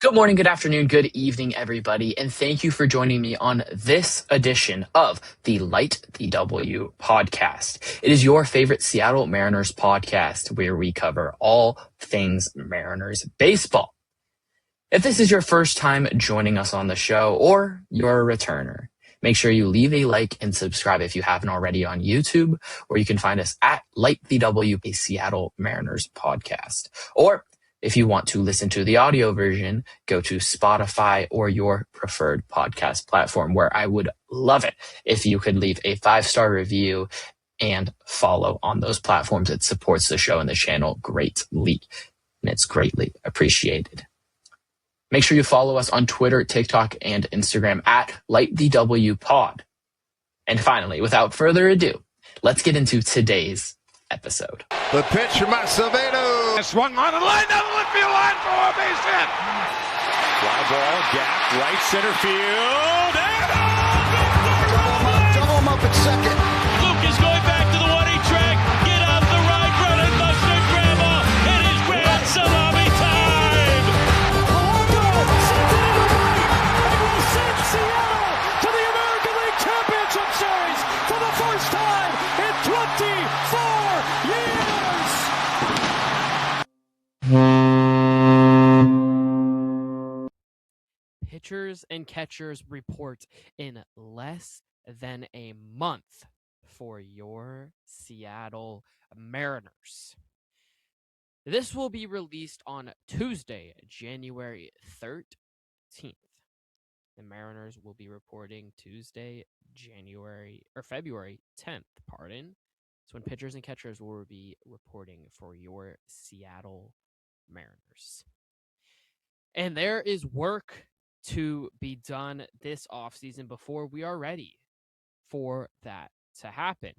Good morning, good afternoon, good evening, everybody, and thank you for joining me on this edition of the Light the W podcast. It is your favorite Seattle Mariners podcast where we cover all things Mariners baseball. If this is your first time joining us on the show or you're a returner, make sure you leave a like and subscribe if you haven't already on YouTube, or you can find us at Light the W, a Seattle Mariners podcast. Or if you want to listen to the audio version, go to Spotify or your preferred podcast platform, where I would love it if you could leave a 5-star review and follow on those platforms. It supports the show and the channel greatly, and it's greatly appreciated. Make sure you follow us on Twitter, TikTok, and Instagram at LightTheWPod. And finally, without further ado, let's get into today's episode. The pitch from Acevedo. Swung on the line, down the left field line for a base hit. Fly ball, gap, right center field. And Double him up at second. Luke is going back to the 1-8 track. Get out the right, Brennan Mustard grandma. It is grand salami time. Polanco sent it in the right, and will send Seattle to the American League Championship Series for the first time in 24 years. Pitchers and catchers report in less than a month for your Seattle Mariners. This will be released on Tuesday, January 13th. The Mariners will be reporting Tuesday, February 10th, pardon. It's when pitchers and catchers will be reporting for your Seattle Mariners. And there is work to be done this offseason before we are ready for that to happen.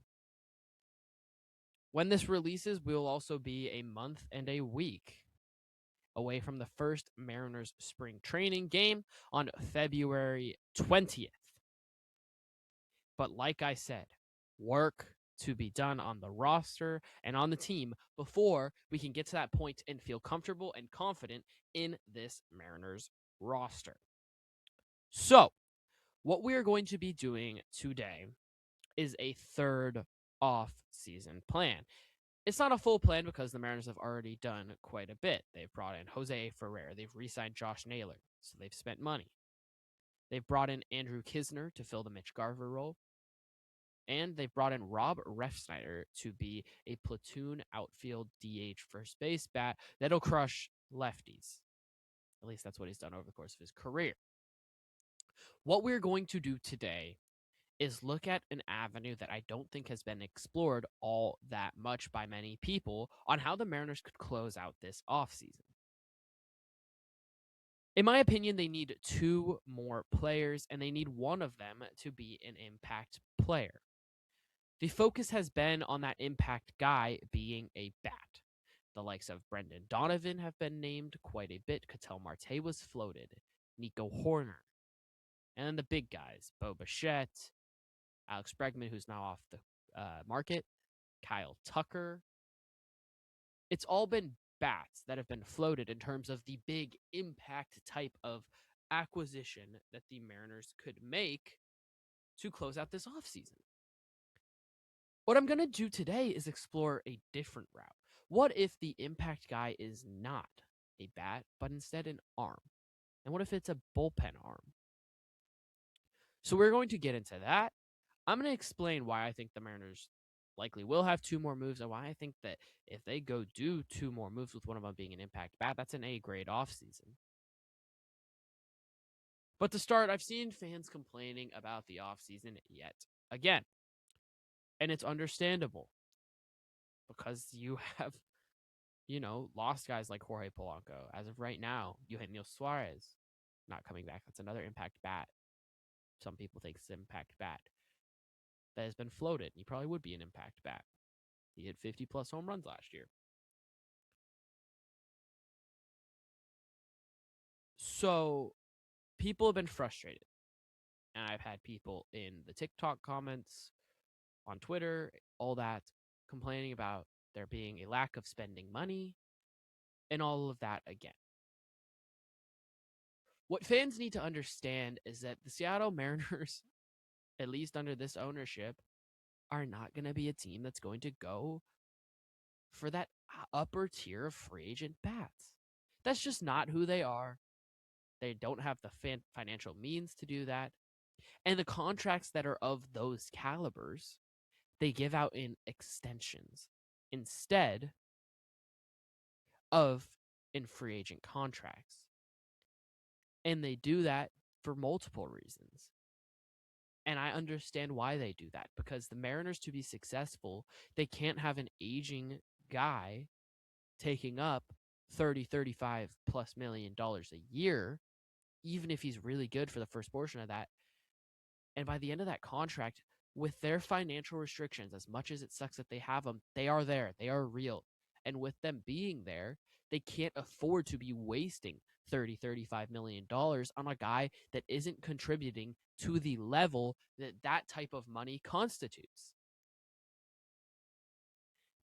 When this releases, we'll also be a month and a week away from the first Mariners spring training game on February 20th. But like I said, work to be done on the roster and on the team before we can get to that point and feel comfortable and confident in this Mariners roster. So, what we are going to be doing today is a third off-season plan. It's not a full plan because the Mariners have already done quite a bit. They've brought in Jose Ferrer. They've re-signed Josh Naylor, so they've spent money. They've brought in Andrew Kisner to fill the Mitch Garver role. And they've brought in Rob Refsnyder to be a platoon outfield DH first base bat that'll crush lefties. At least that's what he's done over the course of his career. What we're going to do today is look at an avenue that I don't think has been explored all that much by many people on how the Mariners could close out this offseason. In my opinion, they need 2 more players, and they need one of them to be an impact player. The focus has been on that impact guy being a bat. The likes of Brendan Donovan have been named quite a bit. Ketel Marte was floated. Nico Horner. And then the big guys, Bo Bichette, Alex Bregman, who's now off the market, Kyle Tucker. It's all been bats that have been floated in terms of the big impact type of acquisition that the Mariners could make to close out this offseason. What I'm going to do today is explore a different route. What if the impact guy is not a bat, but instead an arm? And what if it's a bullpen arm? So we're going to get into that. I'm going to explain why I think the Mariners likely will have 2 more moves, and why I think that if they go do 2 more moves with one of them being an impact bat, that's an A-grade offseason. But to start, I've seen fans complaining about the offseason yet again. And it's understandable because you have, lost guys like Jorge Polanco. As of right now, Eugenio Suarez not coming back. That's another impact bat. Some people think it's an impact bat that has been floated. He probably would be an impact bat. He hit 50-plus home runs last year. So people have been frustrated. And I've had people in the TikTok comments, on Twitter, all that, complaining about there being a lack of spending money and all of that again. What fans need to understand is that the Seattle Mariners, at least under this ownership, are not going to be a team that's going to go for that upper tier of free agent bats. That's just not who they are. They don't have the financial means to do that. And the contracts that are of those calibers, they give out in extensions instead of in free agent contracts. And they do that for multiple reasons. And I understand why they do that, because the Mariners, to be successful, they can't have an aging guy taking up 30, 35 plus $1 million a year, even if he's really good for the first portion of that. And by the end of that contract, with their financial restrictions, as much as it sucks that they have them, they are there. They are real. And with them being there, they can't afford to be wasting $30, $35 million on a guy that isn't contributing to the level that that type of money constitutes.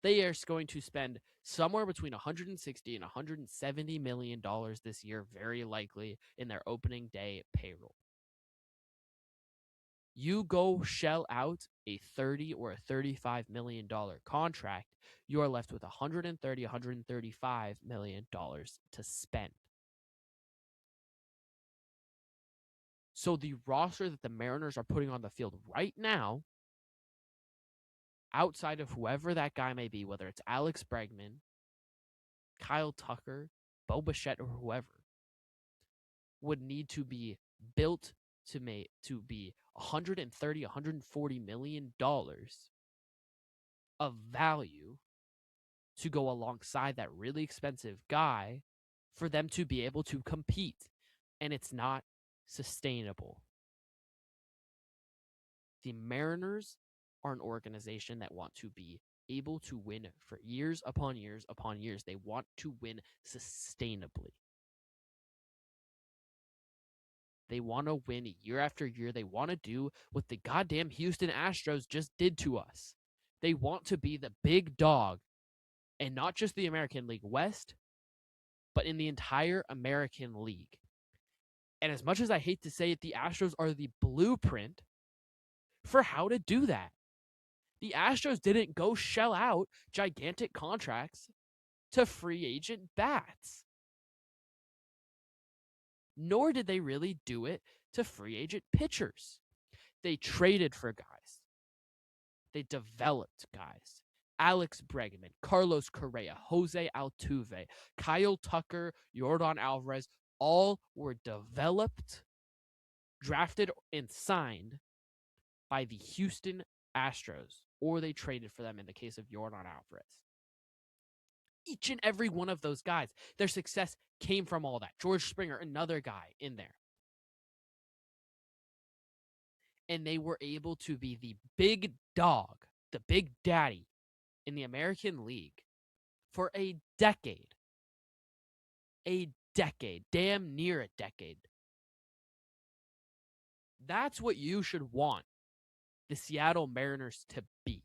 They are going to spend somewhere between 160 and 170 million dollars this year, very likely, in their opening day payroll. You go shell out a 30 or a $35 million contract, you are left with 130, 135 million dollars to spend. So the roster that the Mariners are putting on the field right now, outside of whoever that guy may be, whether it's Alex Bregman, Kyle Tucker, Bo Bichette, or whoever, would need to be built to be 130, 140 million dollars of value to go alongside that really expensive guy for them to be able to compete. And it's not sustainable. The Mariners are an organization that want to be able to win for years upon years upon years. They want to win sustainably. They want to win year after year. They want to do what the goddamn Houston Astros just did to us. They want to be the big dog, and not just the American League West, but in the entire American League. And as much as I hate to say it, the Astros are the blueprint for how to do that. The Astros didn't go shell out gigantic contracts to free agent bats. Nor did they really do it to free agent pitchers. They traded for guys. They developed guys. Alex Bregman, Carlos Correa, Jose Altuve, Kyle Tucker, Yordan Alvarez, all were developed, drafted, and signed by the Houston Astros, or they traded for them in the case of Yordan Alvarez. Each and every one of those guys, their success came from all that. George Springer, another guy in there. And they were able to be the big dog, the big daddy in the American League for a decade. A decade, damn near a decade. That's what you should want the Seattle Mariners to be.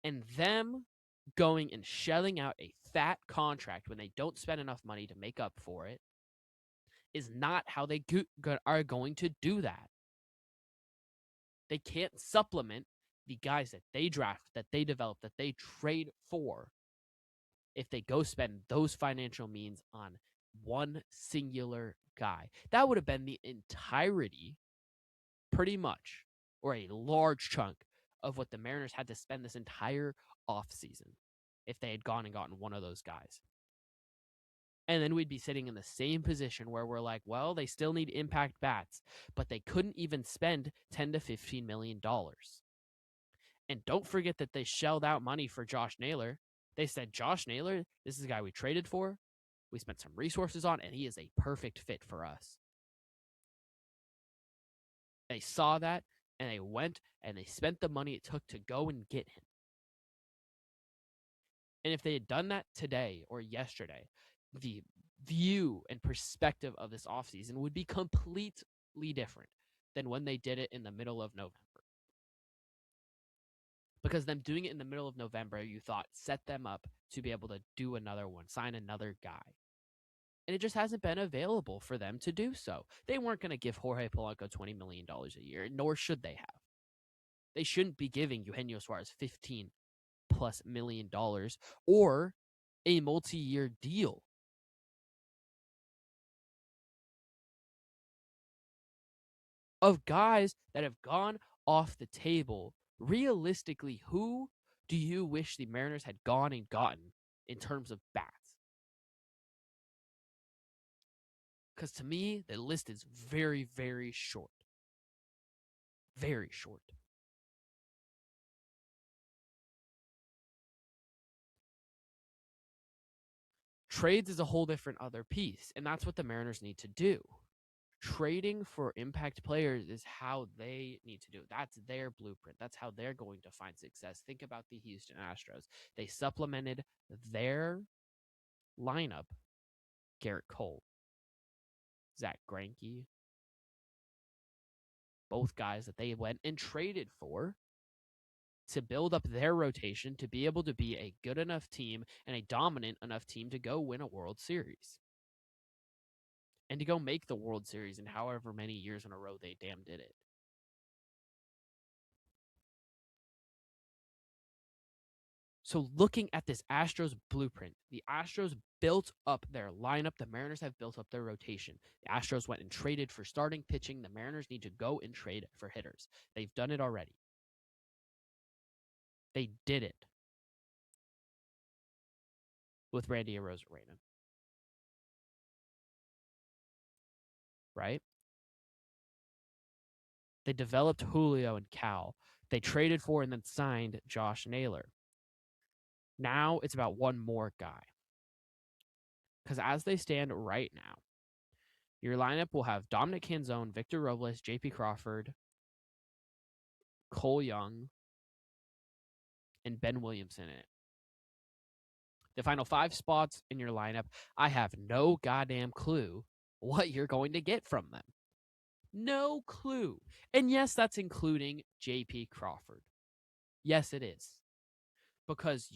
And them going and shelling out a fat contract when they don't spend enough money to make up for it is not how they are going to do that. They can't supplement the guys that they draft, that they develop, that they trade for if they go spend those financial means on one singular guy. That would have been the entirety, pretty much, or a large chunk of what the Mariners had to spend this entire offseason if they had gone and gotten one of those guys. And then we'd be sitting in the same position where we're like, well, they still need impact bats, but they couldn't even spend $10 to $15 million. And don't forget that they shelled out money for Josh Naylor. They said, Josh Naylor, this is the guy we traded for, we spent some resources on, and he is a perfect fit for us. They saw that, and they went, and they spent the money it took to go and get him. And if they had done that today or yesterday, the view and perspective of this offseason would be completely different than when they did it in the middle of November. Because them doing it in the middle of November, you thought, set them up to be able to do another one, sign another guy. And it just hasn't been available for them to do so. They weren't going to give Jorge Polanco $20 million a year, nor should they have. They shouldn't be giving Eugenio Suarez $15+ million or a multi-year deal. Of guys that have gone off the table, realistically, who do you wish the Mariners had gone and gotten in terms of bats? Because to me, the list is very, very short. Very short. Trades is a whole different other piece, and that's what the Mariners need to do. Trading for impact players is how they need to do it. That's their blueprint. That's how they're going to find success. Think about the Houston Astros. They supplemented their lineup, Garrett Cole, Zach Greinke, both guys that they went and traded for to build up their rotation to be able to be a good enough team and a dominant enough team to go win a World Series. And to go make the World Series in however many years in a row they damn did it. So looking at this Astros blueprint, the Astros built up their lineup. The Mariners have built up their rotation. The Astros went and traded for starting pitching. The Mariners need to go and trade for hitters. They've done it already. They did it with Randy Arozarena. Right? They developed Julio and Cal. They traded for and then signed Josh Naylor. Now it's about one more guy. Because as they stand right now, your lineup will have Dominic Canzone, Victor Robles, J.P. Crawford, Cole Young, and Ben Williamson in it. The final 5 spots in your lineup, I have no goddamn clue what you're going to get from them. No clue. And yes, that's including J.P. Crawford. Yes, it is. Because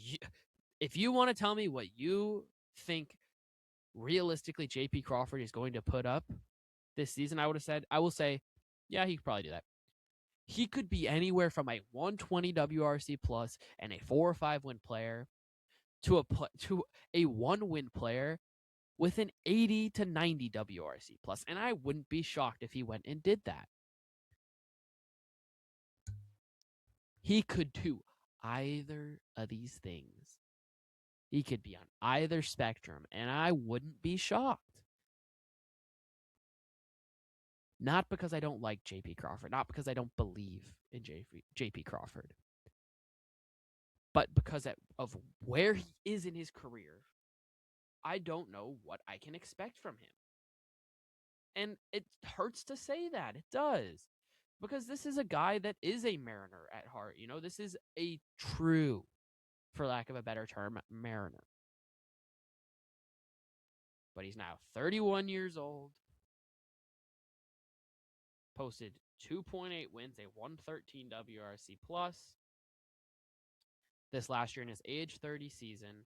if you want to tell me what you think realistically J.P. Crawford is going to put up this season, I will say, yeah, he could probably do that. He could be anywhere from a 120 WRC plus and a 4 or 5 win player to a 1 win player with an 80 to 90 WRC plus. And I wouldn't be shocked if he went and did that. He could do either of these things. He could be on either spectrum, and I wouldn't be shocked. Not because I don't like J.P. Crawford, not because I don't believe in J.P. Crawford, but because of where he is in his career, I don't know what I can expect from him. And it hurts to say that. It does. Because this is a guy that is a Mariner at heart. You know, this is a true, for lack of a better term, Mariner. But he's now 31 years old. Posted 2.8 wins, a 113 WRC plus. This last year in his age 30 season.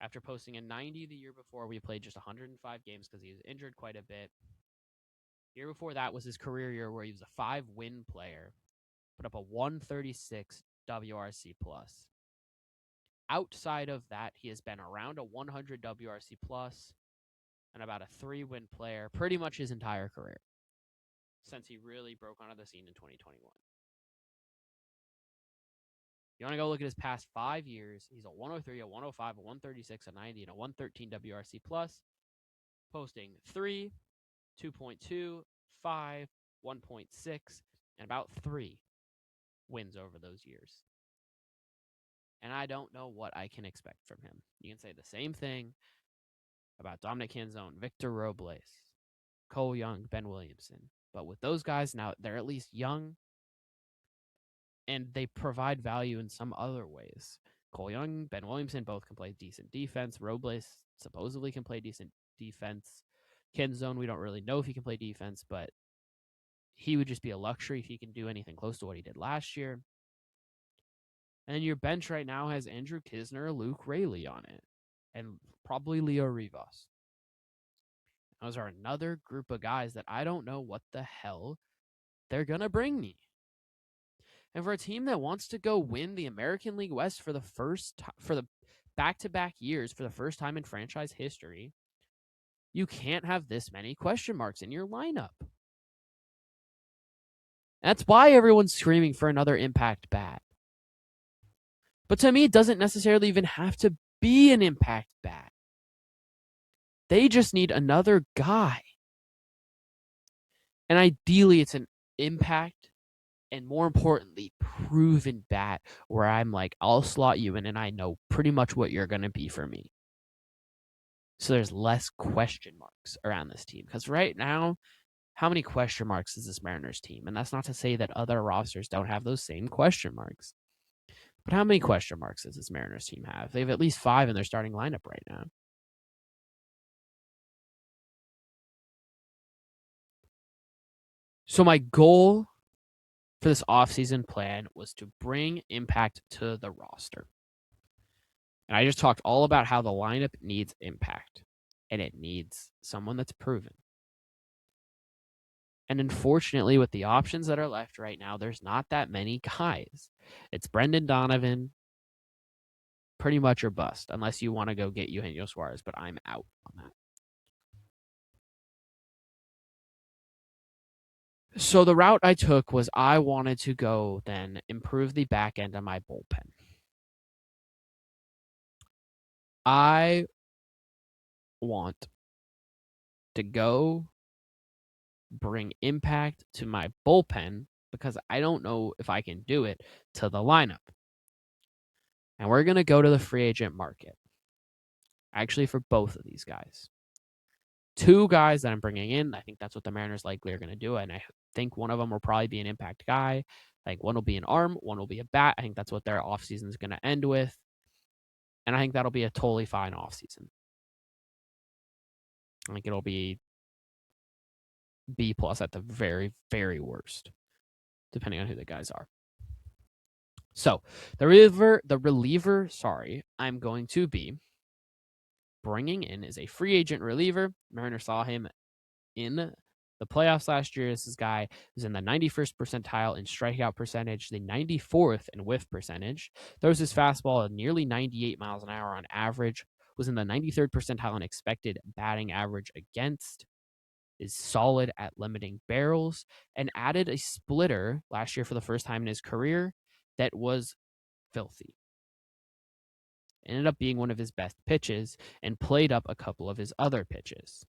After posting a 90 the year before, we played just 105 games because he was injured quite a bit. The year before that was his career year where he was a 5-win player. Put up a 136 WRC plus. Outside of that, he has been around a 100 WRC plus and about a 3-win player pretty much his entire career since he really broke onto the scene in 2021. You want to go look at his past 5 years, he's a 103, a 105, a 136, a 90, and a 113 WRC plus, posting 3, 2.2, 5, 1.6, and about 3 wins over those years. And I don't know what I can expect from him. You can say the same thing about Dominic Canzone, Victor Robles, Cole Young, Ben Williamson. But with those guys now, they're at least young, and they provide value in some other ways. Cole Young, Ben Williamson both can play decent defense. Robles supposedly can play decent defense. Canzone, we don't really know if he can play defense, but he would just be a luxury if he can do anything close to what he did last year. And then your bench right now has Andrew Kisner, Luke Raley on it. And probably Leo Rivas. Those are another group of guys that I don't know what the hell they're going to bring me. And for a team that wants to go win the American League West for the back-to-back years for the first time in franchise history, you can't have this many question marks in your lineup. That's why everyone's screaming for another impact bat. But to me, it doesn't necessarily even have to be an impact bat. They just need another guy. And ideally, it's an impact and, more importantly, proven bat where I'm like, I'll slot you in and I know pretty much what you're going to be for me. So there's less question marks around this team. Because right now, how many question marks is this Mariners team? And that's not to say that other rosters don't have those same question marks. But how many question marks does this Mariners team have? They have at least 5 in their starting lineup right now. So my goal for this offseason plan was to bring impact to the roster. And I just talked all about how the lineup needs impact. And it needs someone that's proven. And unfortunately, with the options that are left right now, there's not that many guys. It's Brendan Donovan, pretty much or bust, unless you want to go get Eugenio Suarez, but I'm out on that. So the route I took was I wanted to go then improve the back end of my bullpen. I want to go bring impact to my bullpen because I don't know if I can do it to the lineup. And we're going to go to the free agent market. Actually, for both of these guys. 2 guys that I'm bringing in. I think that's what the Mariners likely are going to do. And I think one of them will probably be an impact guy. I think one will be an arm. One will be a bat. I think that's what their offseason is going to end with. And I think that'll be a totally fine offseason. I think it'll be B+ at the very, very worst, depending on who the guys are. So the reliever, I'm going to be bringing in is a free agent reliever. Mariners saw him in the playoffs last year. This guy was in the 91st percentile in strikeout percentage, the 94th in whiff percentage, throws his fastball at nearly 98 miles an hour on average, was in the 93rd percentile in expected batting average against, is solid at limiting barrels, and added a splitter last year for the first time in his career that was filthy. Ended up being one of his best pitches and played up a couple of his other pitches.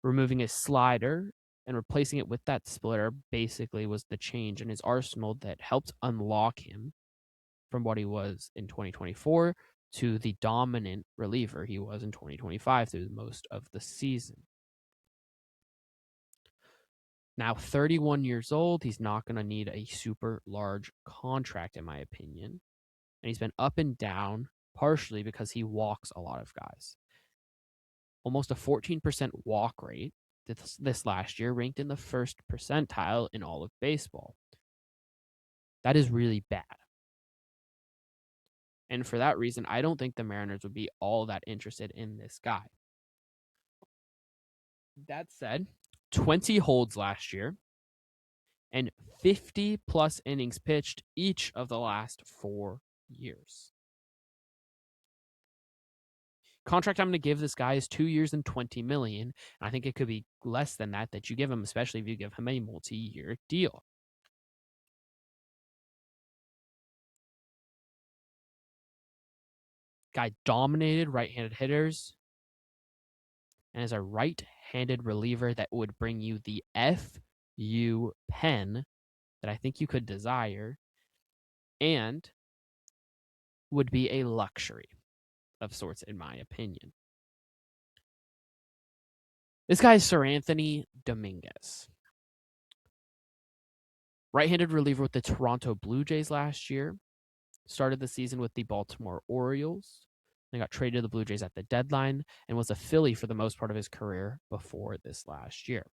Removing his slider and replacing it with that splitter basically was the change in his arsenal that helped unlock him from what he was in 2024 to the dominant reliever he was in 2025 through most of the season. Now 31 years old, he's not going to need a super large contract, in my opinion. And he's been up and down, partially because he walks a lot of guys. Almost a 14% walk rate this last year, ranked in the 1st percentile in all of baseball. That is really bad. And for that reason, I don't think the Mariners would be all that interested in this guy. That said, 20 holds last year and 50+ innings pitched each of the last 4 years. Contract I'm going to give this guy is 2 years and $20 million. I think it could be less than that you give him, especially if you give him a multi-year deal. Guy dominated right-handed hitters and is a right-handed reliever that would bring you the FU pen that I think you could desire and would be a luxury of sorts, in my opinion. This guy is Sir Anthony Dominguez. Right-handed reliever with the Toronto Blue Jays last year. Started the season with the Baltimore Orioles. Then got traded to the Blue Jays at the deadline and was a Philly for the most part of his career before this last year.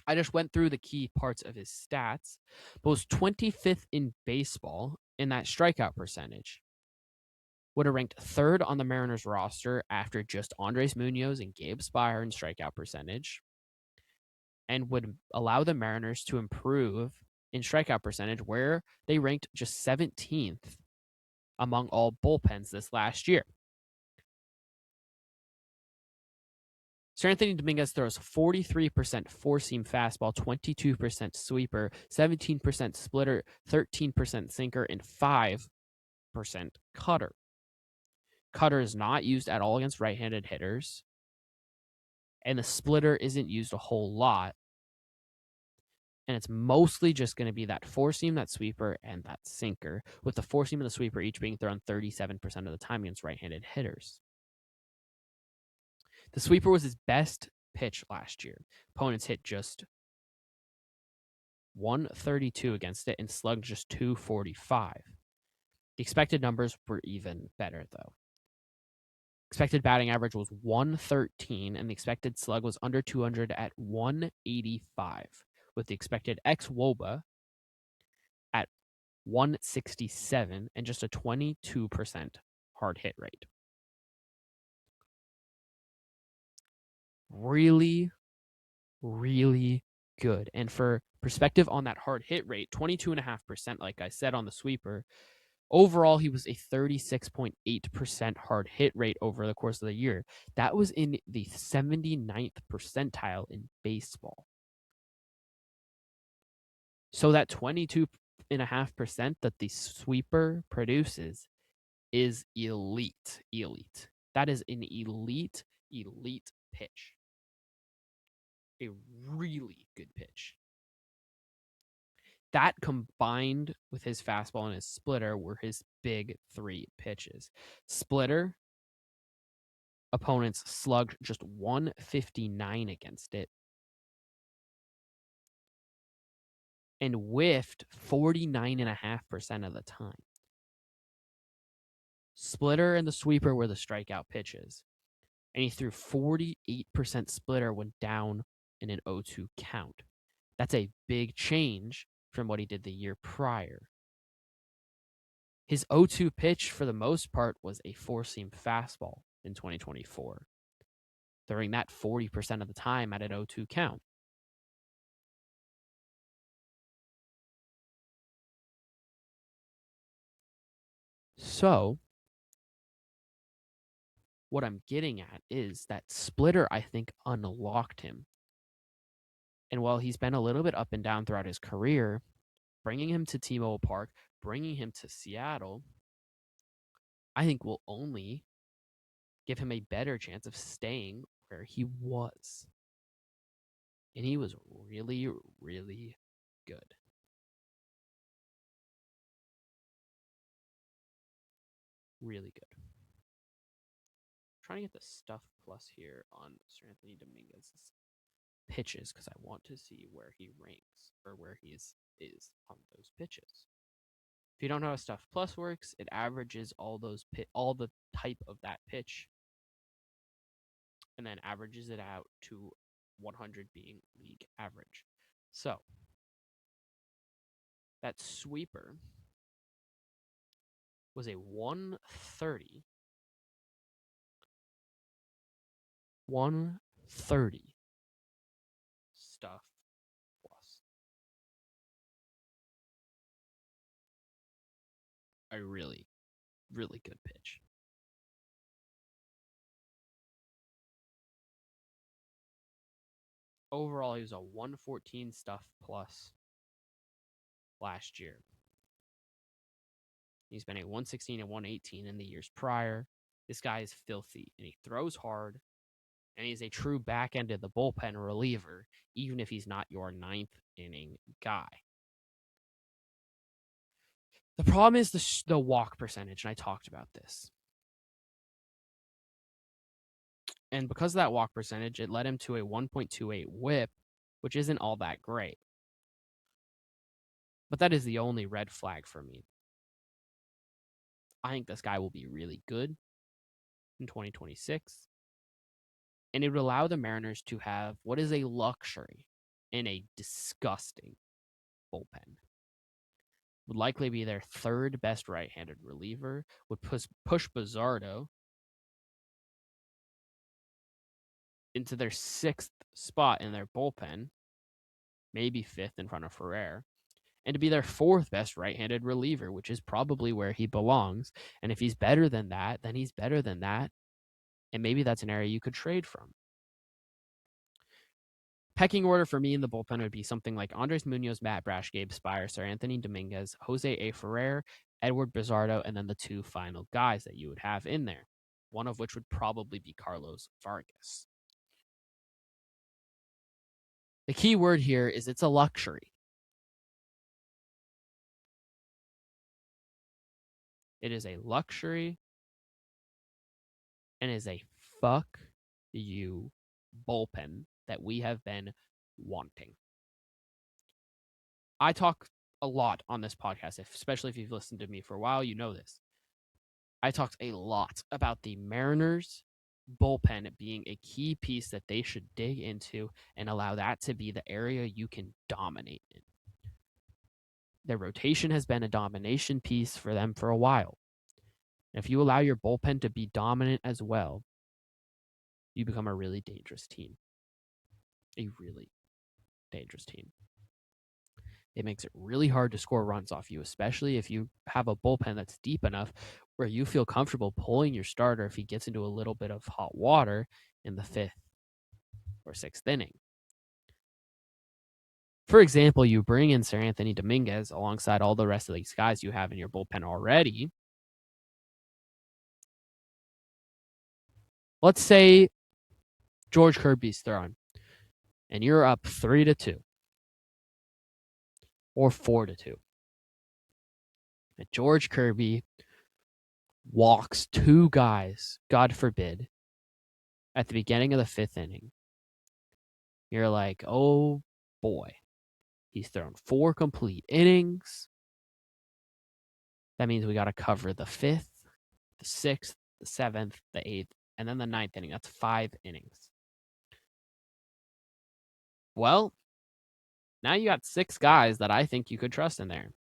I just went through the key parts of his stats, but was 25th in baseball in that strikeout percentage. would have ranked third on the Mariners roster after just Andres Munoz and Gabe Spire in strikeout percentage, and would allow the Mariners to improve in strikeout percentage, where they ranked just 17th among all bullpens this last year. Sir Anthony Dominguez throws 43% four-seam fastball, 22% sweeper, 17% splitter, 13% sinker, and 5% cutter. Cutter is not used at all against right-handed hitters, and the splitter isn't used a whole lot. And it's mostly just going to be that four-seam, that sweeper, and that sinker, with the four-seam and the sweeper each being thrown 37% of the time against right-handed hitters. The sweeper was his best pitch last year. Opponents hit just 132 against it and slugged just 245. The expected numbers were even better, though. Expected batting average was 113, and the expected slug was under 200 at 185, with the expected xwOBA at 167 and just a 22% hard hit rate. Really, really good. And for perspective on that hard hit rate, 22.5%, like I said, on the sweeper. Overall, he was a 36.8% hard hit rate over the course of the year. That was in the 79th percentile in baseball. So that 22.5% that the sweeper produces is elite. That is an elite pitch. A really good pitch. That combined with his fastball and his splitter were his big three pitches. Splitter, opponents slugged just 159 against it and whiffed 49.5% of the time. Splitter and the sweeper were the strikeout pitches, and he threw 48% splitter when down in an 0-2 count. That's a big change from what he did the year prior. His 0-2 pitch, for the most part, was a four-seam fastball in 2024, throwing that 40% of the time at an 0-2 count. So, what I'm getting at is that splitter, I think, unlocked him. And while he's been a little bit up and down throughout his career, bringing him to T-Mobile Park, bringing him to Seattle, I think will only give him a better chance of staying where he was. And he was really, really good. Really good. I'm trying to get the stuff plus here on Sir Anthony Dominguez's pitches because I want to see where he ranks or where he is on those pitches. If you don't know how stuff plus works, it averages all the type of that pitch and then averages it out to 100 being league average. So that sweeper was a 130 stuff plus. A really, really good pitch. Overall, he was a 114 stuff plus last year. He's been a 116 and 118 in the years prior. This guy is filthy, and he throws hard, and he's a true back end of the bullpen reliever, even if he's not your ninth inning guy. The problem is the walk percentage, and I talked about this. And because of that walk percentage, it led him to a 1.28 whip, which isn't all that great. But that is the only red flag for me. I think this guy will be really good in 2026. And it would allow the Mariners to have what is a luxury in a disgusting bullpen. would likely be their third best right-handed reliever, would push Bizzardo into their sixth spot in their bullpen, maybe fifth in front of Ferrer, and to be their fourth best right-handed reliever, which is probably where he belongs. And if he's better than that, then he's better than that. And maybe that's an area you could trade from. Pecking order for me in the bullpen would be something like Andres Munoz, Matt Brash, Gabe Spire, Sir Anthony Dominguez, Jose A. Ferrer, Edward Bizzardo, and then the two final guys that you would have in there, one of which would probably be Carlos Vargas. The key word here is it's a luxury. It is a luxury and is a fuck you bullpen that we have been wanting. I talk a lot on this podcast, especially if you've listened to me for a while, you know this. I talked a lot about the Mariners bullpen being a key piece that they should dig into and allow that to be the area you can dominate in. Their rotation has been a domination piece for them for a while. And if you allow your bullpen to be dominant as well, you become a really dangerous team. A really dangerous team. It makes it really hard to score runs off you, especially if you have a bullpen that's deep enough where you feel comfortable pulling your starter if he gets into a little bit of hot water in the fifth or sixth inning. For example, you bring in Sir Anthony Dominguez alongside all the rest of these guys you have in your bullpen already. Let's say George Kirby's throwing, and you're up 3-2 or 4-2. And George Kirby walks two guys, God forbid, at the beginning of the fifth inning. You're like, oh boy, he's thrown 4 complete innings. That means we got to cover the 5th, the 6th, the 7th, the 8th, and then the 9th inning. That's 5 innings. Well, now you got 6 guys that I think you could trust in there.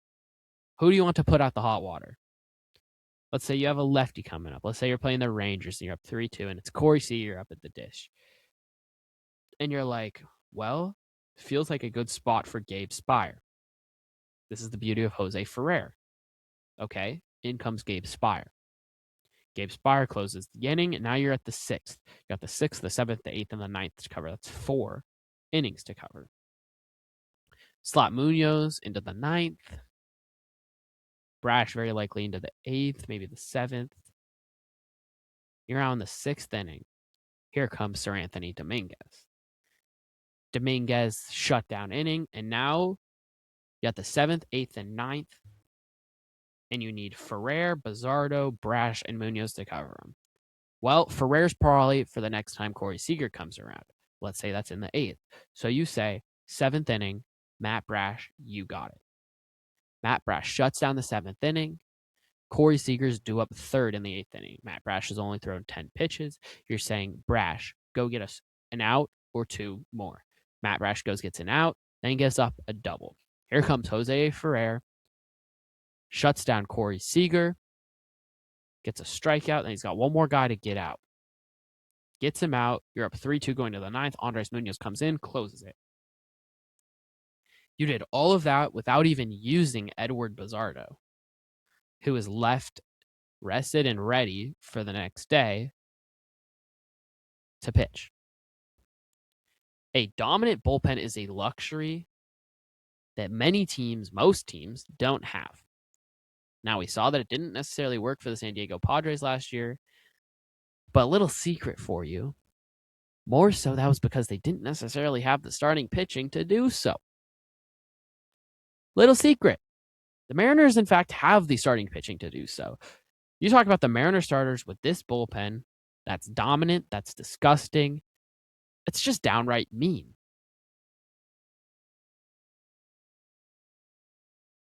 Who do you want to put out the hot water? Let's say you have a lefty coming up. Let's say you're playing the Rangers and you're up 3-2 and it's Corey Seager up at the dish. And you're like, well, feels like a good spot for Gabe Spire. This is the beauty of Jose Ferrer. Okay, in comes Gabe Spire. Gabe Spire closes the inning, and now you're at the 6th. You got the 6th, the 7th, the 8th, and the 9th to cover. That's 4 innings to cover. Slot Munoz into the 9th. Brash very likely into the 8th, maybe the 7th. You're on the 6th inning. Here comes Sir Anthony Dominguez. Dominguez shutdown inning, and now you got the 7th, 8th, and 9th, and you need Ferrer, Bizzardo, Brash, and Munoz to cover them. Well, Ferrer's probably for the next time Corey Seager comes around. Let's say that's in the 8th. So you say, 7th inning, Matt Brash, you got it. Matt Brash shuts down the 7th inning. Corey Seager's due up 3rd in the 8th inning. Matt Brash has only thrown 10 pitches. You're saying, Brash, go get us an out or 2 more. Matt Brash gets an out, then gets up a double. Here comes Jose Ferrer, shuts down Corey Seager, gets a strikeout, and he's got one more guy to get out. Gets him out. You're up 3-2 going to the 9th. Andres Munoz comes in, closes it. You did all of that without even using Edward Bizzardo, who is left rested and ready for the next day to pitch. A dominant bullpen is a luxury that many teams, most teams, don't have. Now, we saw that it didn't necessarily work for the San Diego Padres last year, but a little secret for you. More so, that was because they didn't necessarily have the starting pitching to do so. Little secret. The Mariners, in fact, have the starting pitching to do so. You talk about the Mariners starters with this bullpen, that's dominant, that's disgusting. It's just downright mean.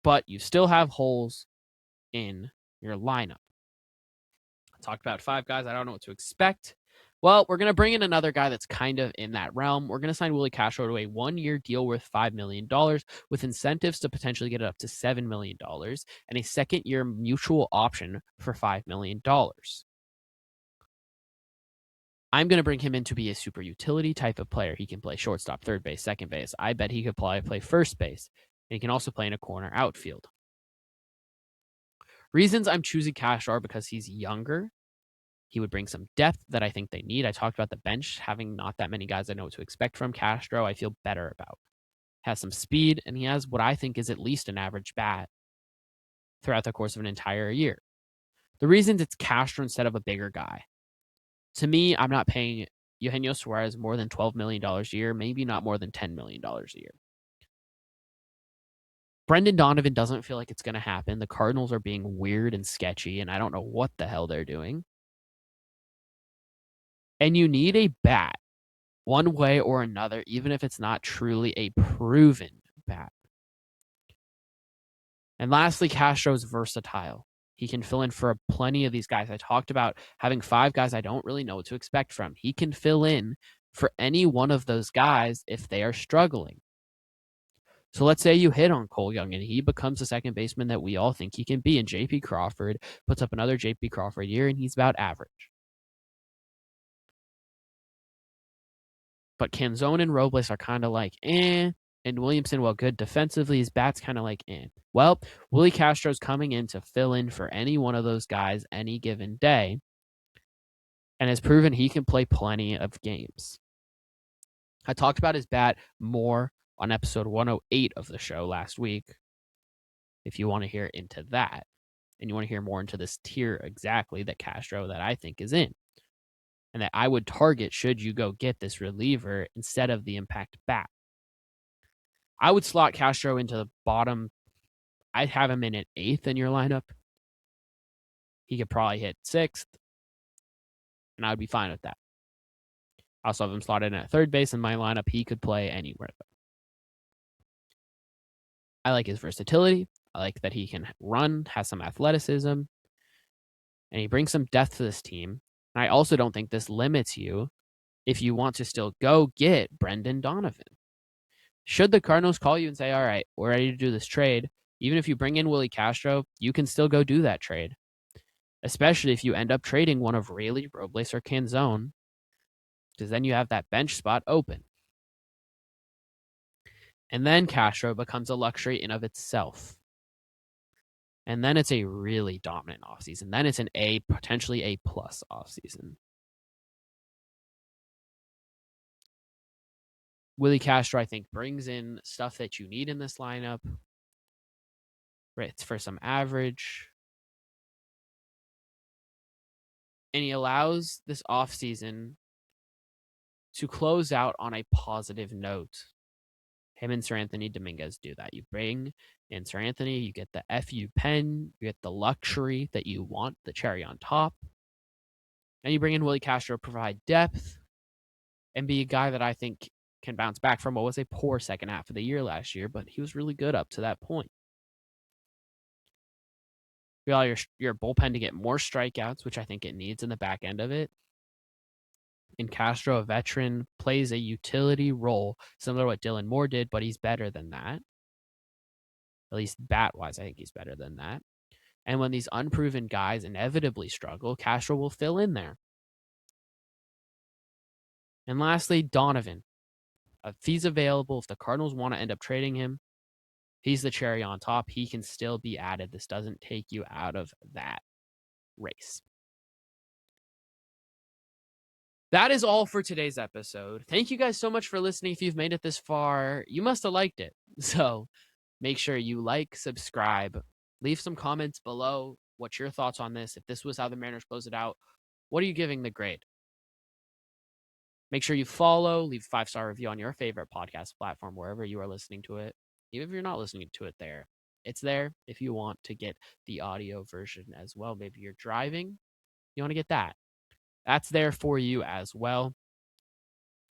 But you still have holes in your lineup. I talked about 5 guys. I don't know what to expect. Well, we're going to bring in another guy that's kind of in that realm. We're going to sign Willie Castro to a 1-year deal worth $5 million with incentives to potentially get it up to $7 million and a second-year mutual option for $5 million. I'm going to bring him in to be a super utility type of player. He can play shortstop, third base, second base. I bet he could play first base. And he can also play in a corner outfield. Reasons I'm choosing Castro are because he's younger. He would bring some depth that I think they need. I talked about the bench having not that many guys I know what to expect from Castro. I feel better about. Has some speed, and he has what I think is at least an average bat throughout the course of an entire year. The reasons it's Castro instead of a bigger guy. To me, I'm not paying Eugenio Suarez more than $12 million a year, maybe not more than $10 million a year. Brendan Donovan doesn't feel like it's going to happen. The Cardinals are being weird and sketchy, and I don't know what the hell they're doing. And you need a bat one way or another, even if it's not truly a proven bat. And lastly, Castro's versatile. He can fill in for plenty of these guys. I talked about having 5 guys I don't really know what to expect from. He can fill in for any one of those guys if they are struggling. So let's say you hit on Cole Young and he becomes the second baseman that we all think he can be, and J.P. Crawford puts up another J.P. Crawford year and he's about average. But Canzone and Robles are kind of like, and Williamson, while good defensively, his bat's kind of like, Well, Willie Castro's coming in to fill in for any one of those guys any given day and has proven he can play plenty of games. I talked about his bat more on episode 108 of the show last week. If you want to hear into that and you want to hear more into this tier exactly that Castro that I think is in and that I would target should you go get this reliever instead of the impact bat. I would slot Castro into the bottom. I'd have him in at 8th in your lineup. He could probably hit 6th, and I would be fine with that. I also have him slotted in at third base in my lineup. He could play anywhere, though. I like his versatility. I like that he can run, has some athleticism, and he brings some depth to this team. And I also don't think this limits you if you want to still go get Brendan Donovan. Should the Cardinals call you and say, all right, we're ready to do this trade, even if you bring in Willie Castro, you can still go do that trade. Especially if you end up trading one of Raley, Robles, or Canzone, because then you have that bench spot open. And then Castro becomes a luxury in of itself. And then it's a really dominant offseason. Then it's an A, potentially A+ offseason. Willie Castro, I think, brings in stuff that you need in this lineup. Right, it's for some average. And he allows this offseason to close out on a positive note. Him and Sir Anthony Dominguez do that. You bring in Sir Anthony, you get the FU pen, you get the luxury that you want, the cherry on top. And you bring in Willie Castro, provide depth, and be a guy that I think can bounce back from what was a poor second half of the year last year, but he was really good up to that point. You allow your bullpen to get more strikeouts, which I think it needs in the back end of it. And Castro, a veteran, plays a utility role, similar to what Dylan Moore did, but he's better than that. At least bat-wise, I think he's better than that. And when these unproven guys inevitably struggle, Castro will fill in there. And lastly, Donovan. If he's available, if the Cardinals want to end up trading him, he's the cherry on top. He can still be added. This doesn't take you out of that race. That is all for today's episode. Thank you guys so much for listening. If you've made it this far, you must have liked it. So make sure you like, subscribe, leave some comments below. What's your thoughts on this? If this was how the Mariners close it out, what are you giving the grade? Make sure you follow, leave a 5-star review on your favorite podcast platform, wherever you are listening to it. Even if you're not listening to it there, it's there if you want to get the audio version as well. Maybe you're driving, you want to get that. That's there for you as well.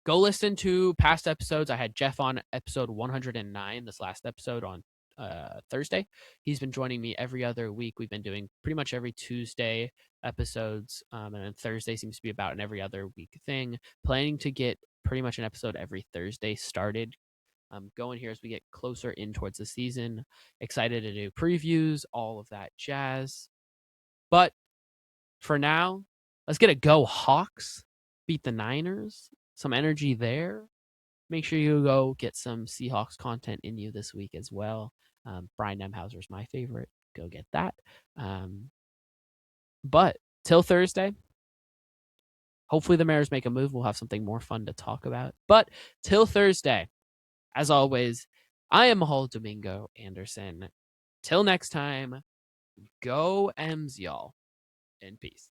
Go listen to past episodes. I had Jeff on episode 109, this last episode on Thursday. He's been joining me every other week. We've been doing pretty much every Tuesday episodes, and then Thursday seems to be about an every other week thing. Planning to get pretty much an episode every Thursday started. Going here as we get closer in towards the season. Excited to do previews, all of that jazz. But for now, let's get a go Hawks. Beat the Niners. Some energy there. Make sure you go get some Seahawks content in you this week as well. Brian Nemhauser's my favorite. Go get that. But till Thursday, hopefully the Mariners make a move. We'll have something more fun to talk about. But till Thursday, as always, I am Mahal Domingo Anderson. Till next time, go M's, y'all, and peace.